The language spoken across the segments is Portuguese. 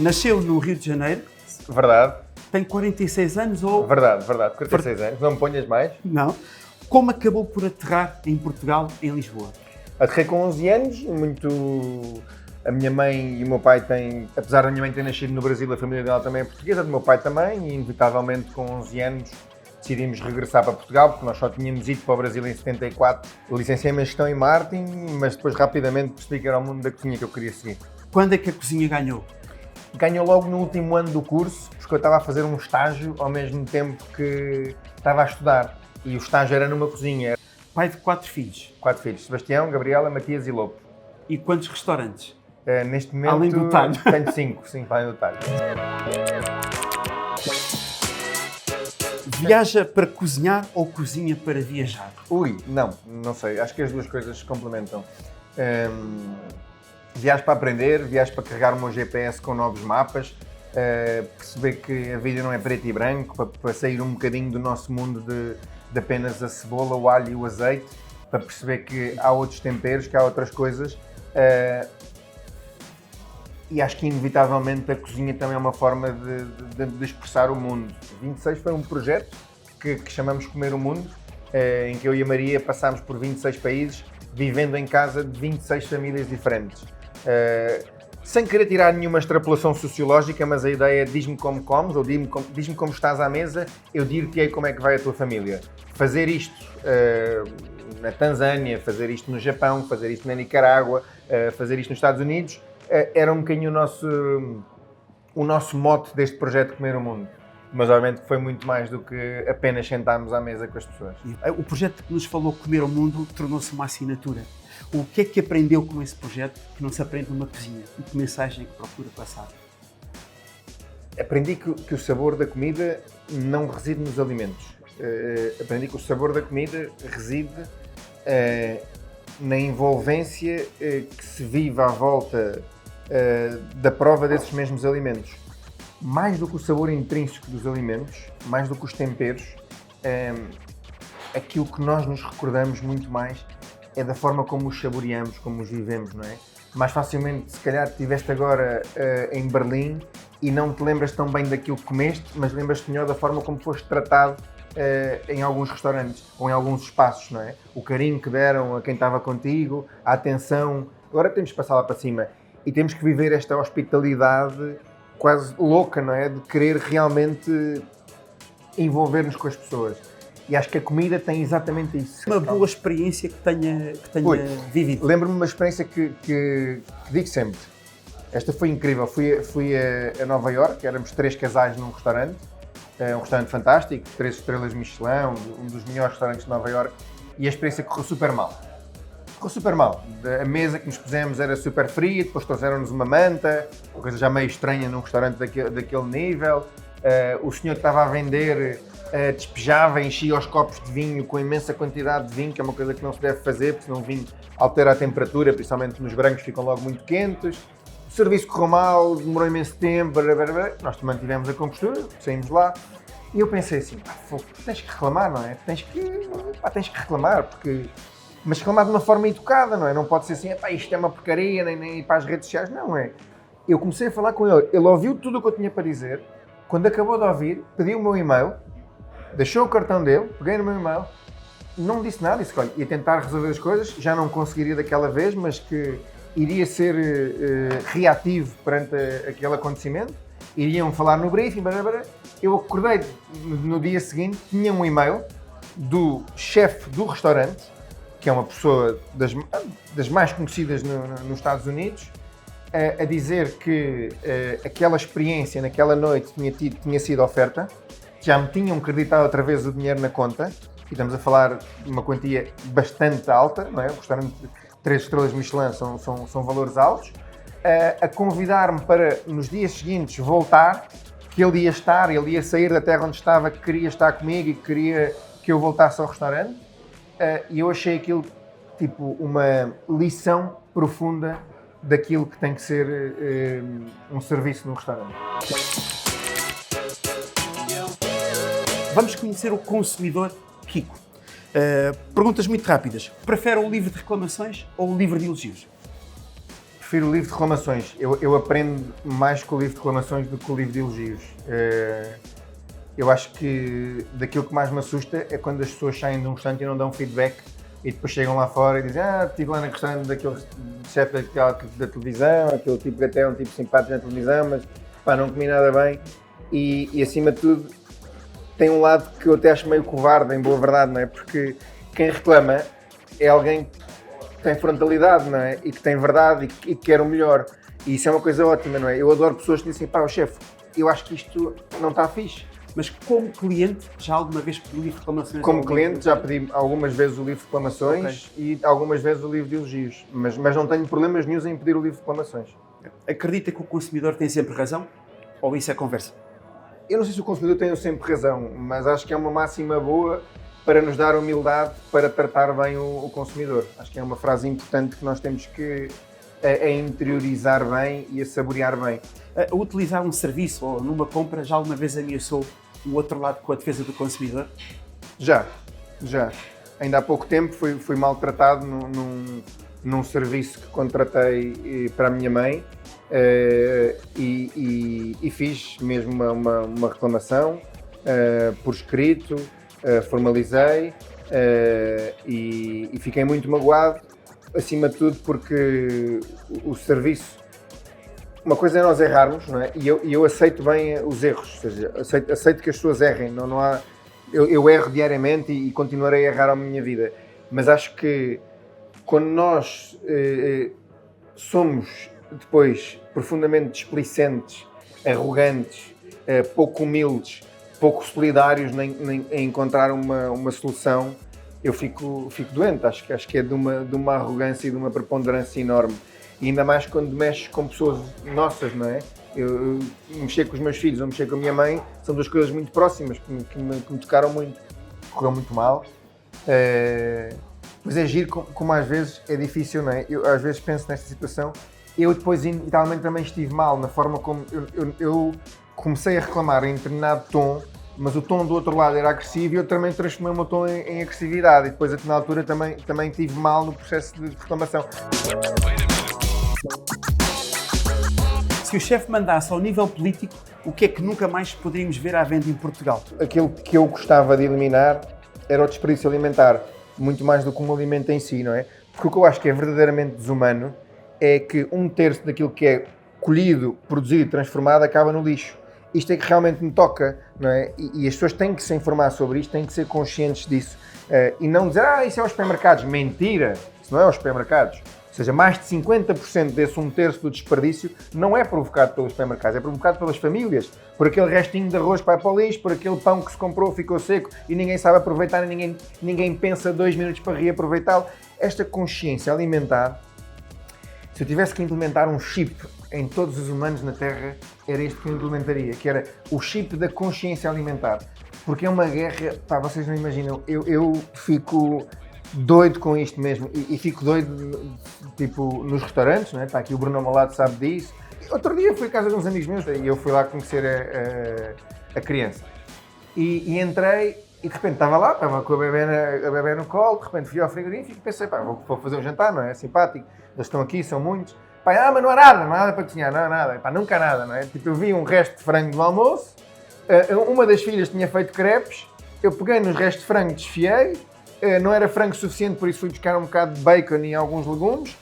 Nasceu no Rio de Janeiro. Verdade. Tem 46 anos ou... Verdade. 46 anos. Não me ponhas mais. Não. Como acabou por aterrar em Portugal, em Lisboa? Aterrei com 11 anos, muito... A minha mãe e o meu pai têm... Apesar da minha mãe ter nascido no Brasil, a família dela também é portuguesa, do meu pai também, e inevitavelmente com 11 anos decidimos regressar para Portugal, porque nós só tínhamos ido para o Brasil em 74. Licenciei-me em Gestão e Marketing, mas depois rapidamente percebi que era o mundo da cozinha que eu queria seguir. Quando é que a cozinha ganhou? Ganhou logo no último ano do curso, porque eu estava a fazer um estágio ao mesmo tempo que estava a estudar. E o estágio era numa cozinha. Pai de 4 filhos. 4 filhos, Sebastião, Gabriela, Matias e Lopo. E quantos restaurantes? Neste momento além do talho. Tenho 5, além do talho. Viaja para cozinhar ou cozinha para viajar? Não sei. Acho que as duas coisas se complementam. Viajo para aprender, viajo para carregar o meu GPS com novos mapas, perceber que a vida não é preto e branco, para sair um bocadinho do nosso mundo de apenas a cebola, o alho e o azeite, para perceber que há outros temperos, que há outras coisas. E acho que inevitavelmente a cozinha também é uma forma de expressar o mundo. 26 foi um projeto que chamamos Comer o Mundo, em que eu e a Maria passámos por 26 países, vivendo em casa de 26 famílias diferentes. Sem querer tirar nenhuma extrapolação sociológica, mas a ideia é diz-me como comes, ou diz-me como estás à mesa, eu dir-te-ei como é que vai a tua família. Fazer isto na Tanzânia, fazer isto no Japão, fazer isto na Nicarágua, fazer isto nos Estados Unidos, era um bocadinho o nosso mote deste projeto Comer o Mundo. Mas obviamente foi muito mais do que apenas sentarmos à mesa com as pessoas. O projeto que nos falou Comer o Mundo tornou-se uma assinatura. O que é que aprendeu com esse projeto que não se aprende numa cozinha? E que mensagem que procura passar? Aprendi que o sabor da comida não reside nos alimentos. Aprendi que o sabor da comida reside na envolvência que se vive à volta da prova desses mesmos alimentos. Mais do que o sabor intrínseco dos alimentos, mais do que os temperos, aquilo que nós nos recordamos muito mais é da forma como os saboreamos, como os vivemos, não é? Mais facilmente, se calhar, estiveste agora em Berlim e não te lembras tão bem daquilo que comeste, mas lembras-te melhor da forma como foste tratado em alguns restaurantes ou em alguns espaços, não é? O carinho que deram a quem estava contigo, a atenção. Agora temos que passar lá para cima e temos que viver esta hospitalidade quase louca, não é? De querer realmente envolver-nos com as pessoas. E acho que a comida tem exatamente isso. Uma boa experiência que tenha vivido. Lembro-me de uma experiência que digo sempre. Esta foi incrível. Fui a Nova Iorque, éramos 3 casais num restaurante. Um restaurante fantástico, 3 estrelas Michelin, um dos melhores restaurantes de Nova Iorque. E a experiência correu super mal. A mesa que nos pusemos era super fria, depois trouxeram-nos uma manta, uma coisa já meio estranha num restaurante daquele nível. O senhor que estava a vender despejava, enchia os copos de vinho com imensa quantidade de vinho, que é uma coisa que não se deve fazer, porque senão o vinho altera a temperatura, principalmente nos brancos ficam logo muito quentes. O serviço correu mal, demorou imenso tempo, nós mantivemos a compostura, saímos lá. E eu pensei assim, tu tens que reclamar, não é? Tens que reclamar, mas reclamar de uma forma educada, não é? Não pode ser assim, isto é uma porcaria, nem ir para as redes sociais, não é? Eu comecei a falar com ele, ele ouviu tudo o que eu tinha para dizer, quando acabou de ouvir, pediu o meu e-mail, deixou o cartão dele, peguei no meu e-mail, não me disse nada, disse que olha, ia tentar resolver as coisas, já não conseguiria daquela vez, mas que iria ser reativo perante aquele acontecimento, iriam falar no briefing, eu acordei no dia seguinte, tinha um e-mail do chefe do restaurante, que é uma pessoa das mais conhecidas nos Estados Unidos, a dizer que aquela experiência naquela noite tinha sido oferta, já me tinham creditado outra vez o dinheiro na conta, e estamos a falar de uma quantia bastante alta, não é? O restaurante 3 estrelas Michelin são valores altos, a convidar-me para nos dias seguintes voltar, que ele ia sair da terra onde estava, que queria estar comigo e que queria que eu voltasse ao restaurante, e eu achei aquilo tipo uma lição profunda daquilo que tem que ser um serviço num restaurante. Vamos conhecer o consumidor Kiko. Perguntas muito rápidas. Prefere o livro de reclamações ou o livro de elogios? Prefiro o livro de reclamações. Eu aprendo mais com o livro de reclamações do que o livro de elogios. Eu acho que daquilo que mais me assusta é quando as pessoas saem de um restaurante e não dão feedback e depois chegam lá fora e dizem estive lá no restaurante daquele chefe da televisão, aquele tipo que até é um tipo simpático na televisão, mas pá, não comi nada bem. E acima de tudo tem um lado que eu até acho meio covarde, em boa verdade, não é? Porque quem reclama é alguém que tem frontalidade, não é? E que tem verdade e que quer o melhor. E isso é uma coisa ótima, não é? Eu adoro pessoas que dizem, pá, chefe, eu acho que isto não está fixe. Mas como cliente, já alguma vez pediu o livro de reclamações? Como cliente, já pedi algumas vezes o livro de reclamações e algumas vezes o livro de elogios. Mas não tenho problemas nenhum em pedir o livro de reclamações. Acredita que o consumidor tem sempre razão? Ou isso é conversa? Eu não sei se o consumidor tem sempre razão, mas acho que é uma máxima boa para nos dar humildade para tratar bem o consumidor. Acho que é uma frase importante que nós temos que a interiorizar bem e a saborear bem. A utilizar um serviço ou numa compra já alguma vez ameaçou o outro lado com a defesa do consumidor? Já. Ainda há pouco tempo fui maltratado num serviço que contratei para a minha mãe e fiz mesmo uma reclamação por escrito, formalizei e fiquei muito magoado, acima de tudo porque o serviço, uma coisa é nós errarmos, não é? E eu aceito bem os erros, ou seja, aceito que as pessoas errem, não há, eu erro diariamente e continuarei a errar a minha vida, mas acho que quando nós somos depois profundamente displicentes, arrogantes, pouco humildes, pouco solidários em encontrar uma solução, eu fico doente. Acho que é de uma arrogância e de uma preponderância enorme. E ainda mais quando mexes com pessoas nossas, não é? Eu mexer com os meus filhos ou mexer com a minha mãe são duas coisas muito próximas que me tocaram muito. Correu muito mal. Mas agir como às vezes é difícil, não é? Eu às vezes penso nesta situação. Eu depois, inevitavelmente, também estive mal na forma como eu comecei a reclamar em determinado tom, mas o tom do outro lado era agressivo e eu também transformei o meu tom em agressividade. E depois, na altura, também estive mal no processo de reclamação. Se o chefe mandasse ao nível político, o que é que nunca mais poderíamos ver à venda em Portugal? Aquilo que eu gostava de eliminar era o desperdício alimentar, muito mais do que um alimento em si, não é? Porque o que eu acho que é verdadeiramente desumano é que 1/3 daquilo que é colhido, produzido e transformado acaba no lixo. Isto é que realmente me toca, não é? E as pessoas têm que se informar sobre isto, têm que ser conscientes disso. E não dizer, isso é aos supermercados. Mentira! Isso não é aos supermercados. Ou seja, mais de 50% desse 1/3 do desperdício não é provocado pelos supermercados, é provocado pelas famílias. Por aquele restinho de arroz que vai para o lixo, por aquele pão que se comprou, ficou seco e ninguém sabe aproveitar, ninguém pensa 2 minutos para reaproveitá-lo. Esta consciência alimentar, se eu tivesse que implementar um chip em todos os humanos na Terra, era este que eu implementaria, que era o chip da consciência alimentar. Porque é uma guerra, vocês não imaginam, eu fico doido com isto mesmo e fico doido tipo nos restaurantes, não é? Está aqui o Bruno ao meu lado, sabe disso. Outro dia fui à casa de uns amigos meus e eu fui lá conhecer a criança. E entrei e de repente estava com a bebê no colo, de repente fui ao frigorífico e pensei, vou fazer um jantar, não é? É simpático, eles estão aqui, são muitos. Mas não há nada para cozinhar, não há nada, nunca há nada, não é? Tipo, eu vi um resto de frango no almoço, uma das filhas tinha feito crepes, eu peguei nos restos de frango, desfiei, não era frango suficiente, por isso fui buscar um bocado de bacon e alguns legumes,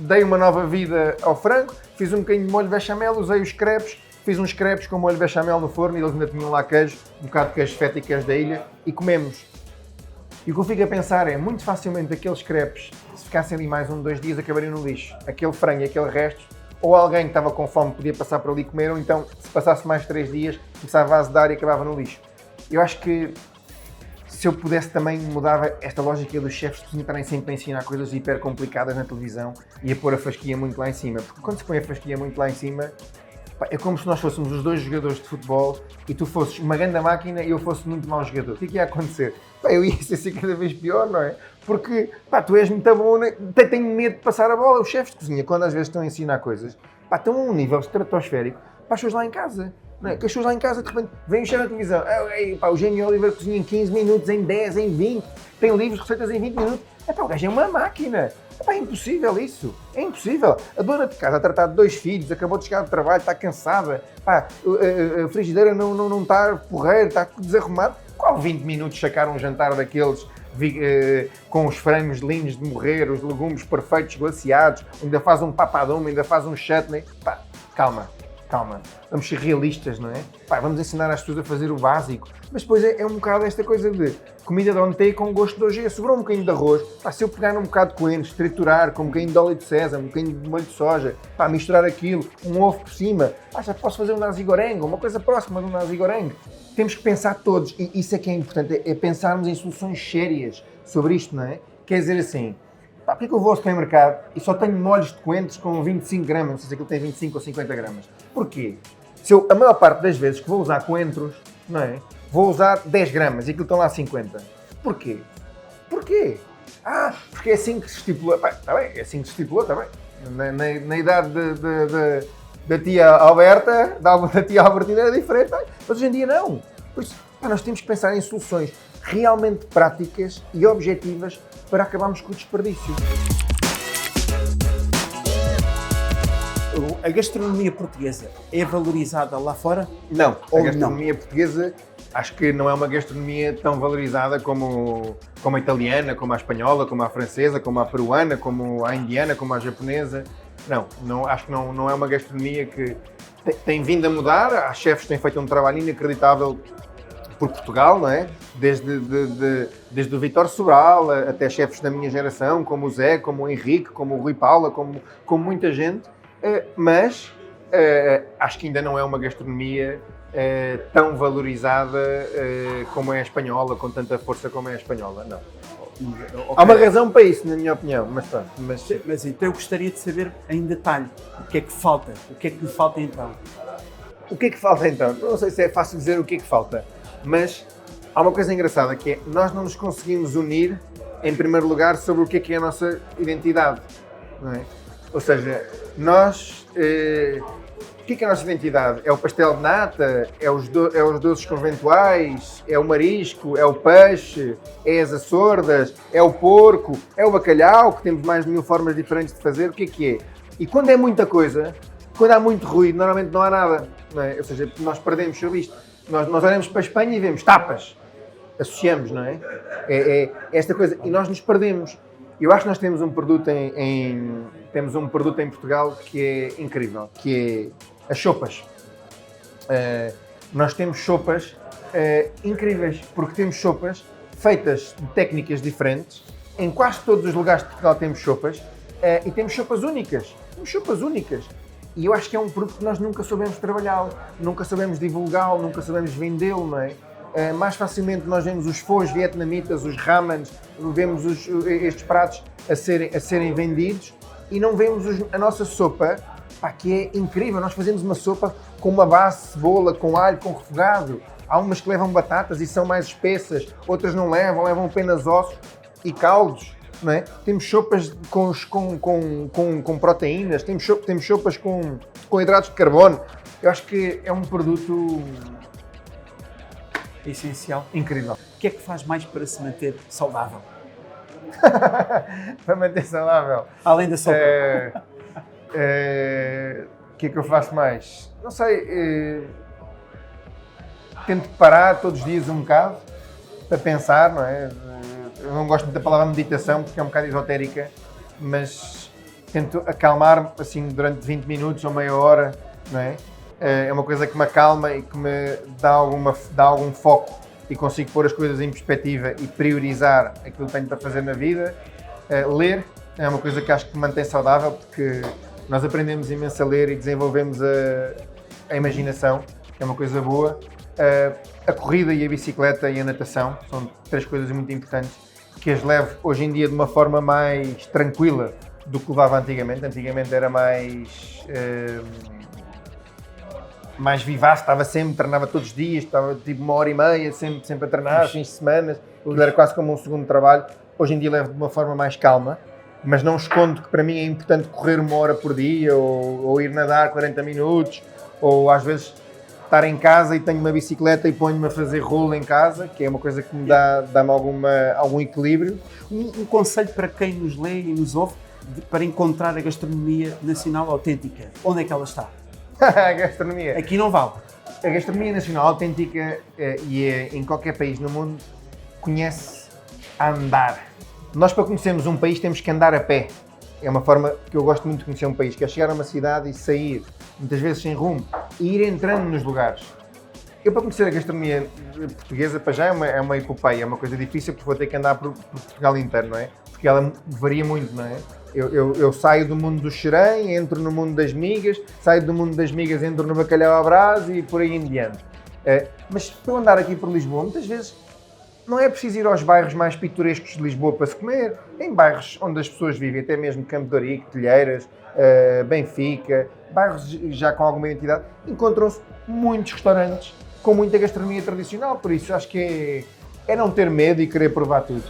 dei uma nova vida ao frango, fiz um bocadinho de molho bechamel, usei os crepes, fiz uns crepes com molho bechamel no forno e eles ainda tinham lá queijo, um bocado de queijo feta e queijo da ilha, e comemos. E o que eu fico a pensar é, muito facilmente aqueles crepes, se ficassem ali mais 2 dias, acabariam no lixo. Aquele frango e aquele resto, ou alguém que estava com fome podia passar por ali e comer, ou então, se passasse mais 3 dias, começava a azedar e acabava no lixo. Eu acho que se eu pudesse também mudava esta lógica dos chefes de cozinha estarem sempre a ensinar coisas hiper complicadas na televisão e a pôr a fasquia muito lá em cima. Porque quando se põe a fasquia muito lá em cima, é como se nós fôssemos os 2 jogadores de futebol e tu fosses uma grande máquina e eu fosse muito mau jogador. O que é que ia acontecer? Eu ia ser cada vez pior, não é? Porque, tu és muito bom, até tenho medo de passar a bola. Os chefes de cozinha, quando às vezes estão a ensinar coisas, estão a um nível estratosférico para as pessoas lá em casa. Não é? Que as pessoas lá em casa, de repente, vem o chefe na televisão, o Jamie Oliver cozinha em 15 minutos, em 10, em 20. tem livros de receitas em 20 minutos. O gajo é uma máquina. É impossível isso. É impossível. A dona de casa a tratar de 2 filhos, acabou de chegar do trabalho, está cansada. A frigideira não está porreira, está desarrumada. Qual 20 minutos sacar um jantar daqueles com os frangos lindos de morrer, os legumes perfeitos, glaciados, ainda faz um papadum, ainda faz um chutney. Calma. Vamos ser realistas, não é? Vamos ensinar as pessoas a fazer o básico. Mas depois é um bocado esta coisa de comida de ontem com gosto de hoje. Sobrou um bocadinho de arroz. Se eu pegar um bocado de coentros, triturar com um bocadinho de óleo de sésamo, um bocadinho de molho de soja, misturar aquilo, um ovo por cima. Já posso fazer um nasi goreng, uma coisa próxima do nasi goreng. Temos que pensar todos, e isso é que é importante, é pensarmos em soluções sérias sobre isto, não é? Quer dizer assim, porque é que eu vou ao supermercado e só tenho molhos de coentros com 25 gramas, não sei se aquilo tem 25 ou 50 gramas. Porquê? Se eu, a maior parte das vezes que vou usar coentros, não é? Vou usar 10 gramas e aquilo estão lá 50. Porquê? Porque é assim que se estipula. Está bem, é assim que se estipulou, está bem. Na idade da tia Alberta, da tia Albertina era diferente, mas hoje em dia não. Por isso, nós temos que pensar em soluções realmente práticas e objetivas para acabarmos com o desperdício. A gastronomia portuguesa é valorizada lá fora? Não, a gastronomia portuguesa acho que não é uma gastronomia tão valorizada como a italiana, como a espanhola, como a francesa, como a peruana, como a indiana, como a japonesa. Não, acho que não é uma gastronomia que tem vindo a mudar. Há chefes que têm feito um trabalho inacreditável por Portugal, não é? Desde o Vítor Sobral até chefes da minha geração, como o Zé, como o Henrique, como o Rui Paula, como muita gente, mas acho que ainda não é uma gastronomia tão valorizada como é a espanhola, com tanta força como é a espanhola, não. Okay. Há uma razão para isso, na minha opinião, mas então eu gostaria de saber em detalhe o que é que falta, o que é que lhe falta então? O que é que falta então? Não sei se é fácil dizer o que é que falta, mas há uma coisa engraçada que é, nós não nos conseguimos unir, em primeiro lugar, sobre o que é a nossa identidade, não é? Ou seja, nós... o que é a nossa identidade? É o pastel de nata? É os doces conventuais? É o marisco? É o peixe? É as açordas? É o porco? É o bacalhau, que temos mais de 1000 formas diferentes de fazer? O que é? E quando é muita coisa, quando há muito ruído, normalmente não há nada, não é? Ou seja, nós perdemos sobre isto. Nós olhamos para a Espanha e vemos tapas. Associamos, não é? É esta coisa. E nós nos perdemos. Eu acho que nós temos um produto em Portugal que é incrível, que é as sopas. Nós temos sopas incríveis, porque temos sopas feitas de técnicas diferentes. Em quase todos os lugares de Portugal temos sopas e temos sopas únicas. E eu acho que é um produto que nós nunca soubemos trabalhá-lo, nunca soubemos divulgá-lo, nunca soubemos vendê-lo, não é? Mais facilmente nós vemos os pho's vietnamitas, os ramens, vemos estes pratos a serem vendidos e não vemos a nossa sopa, que é incrível. Nós fazemos uma sopa com uma base de cebola, com alho, com refogado. Há umas que levam batatas e são mais espessas, outras não levam apenas ossos e caldos. Não é? Temos sopas com proteínas, temos sopas com hidratos de carbono. Eu acho que é um produto essencial. Incrível. O que é que faz mais para se manter saudável? Para manter saudável? Além da sopa. O que é que eu faço mais? Não sei. Tento parar todos os dias um bocado para pensar, não é? Eu não gosto muito da palavra meditação porque é um bocado esotérica, mas tento acalmar-me assim durante 20 minutos ou meia hora, não é? É uma coisa que me acalma e que me dá algum foco e consigo pôr as coisas em perspectiva e priorizar aquilo que tenho para fazer na vida. Ler é uma coisa que acho que me mantém saudável, porque nós aprendemos imenso a ler e desenvolvemos a imaginação, que é uma coisa boa. A corrida e a bicicleta e a natação são 3 coisas muito importantes que as levo hoje em dia de uma forma mais tranquila do que levava antigamente. Antigamente era mais vivaz, treinava todos os dias, estava tipo 1h30, sempre a treinar, fins de semana, era quase como um segundo trabalho. Hoje em dia levo de uma forma mais calma, mas não escondo que para mim é importante correr 1 hora por dia ou ir nadar 40 minutos, ou às vezes estar em casa e tenho uma bicicleta e ponho-me a fazer rolo em casa, que é uma coisa que me dá-me algum equilíbrio. Um conselho para quem nos lê e nos ouve para encontrar a gastronomia nacional autêntica. Onde é que ela está? A gastronomia. Aqui não vale. A gastronomia nacional autêntica em qualquer país no mundo conhece a andar. Nós, para conhecermos um país, temos que andar a pé. É uma forma que eu gosto muito de conhecer um país, que é chegar a uma cidade e sair, muitas vezes sem rumo, e ir entrando nos lugares. Eu, para conhecer a gastronomia portuguesa, para já é uma epopeia, é uma coisa difícil, porque vou ter que andar por Portugal inteiro, não é? Porque ela varia muito, não é? Eu saio do mundo do xerém, entro no mundo das migas, saio do mundo das migas, entro no bacalhau à brasa e por aí em diante. Mas para eu andar aqui por Lisboa, muitas vezes não é preciso ir aos bairros mais pitorescos de Lisboa para se comer. Em bairros onde as pessoas vivem, até mesmo Campo de Ourique, Telheiras, Benfica, bairros já com alguma identidade, encontram-se muitos restaurantes com muita gastronomia tradicional. Por isso, acho que é não ter medo e querer provar tudo.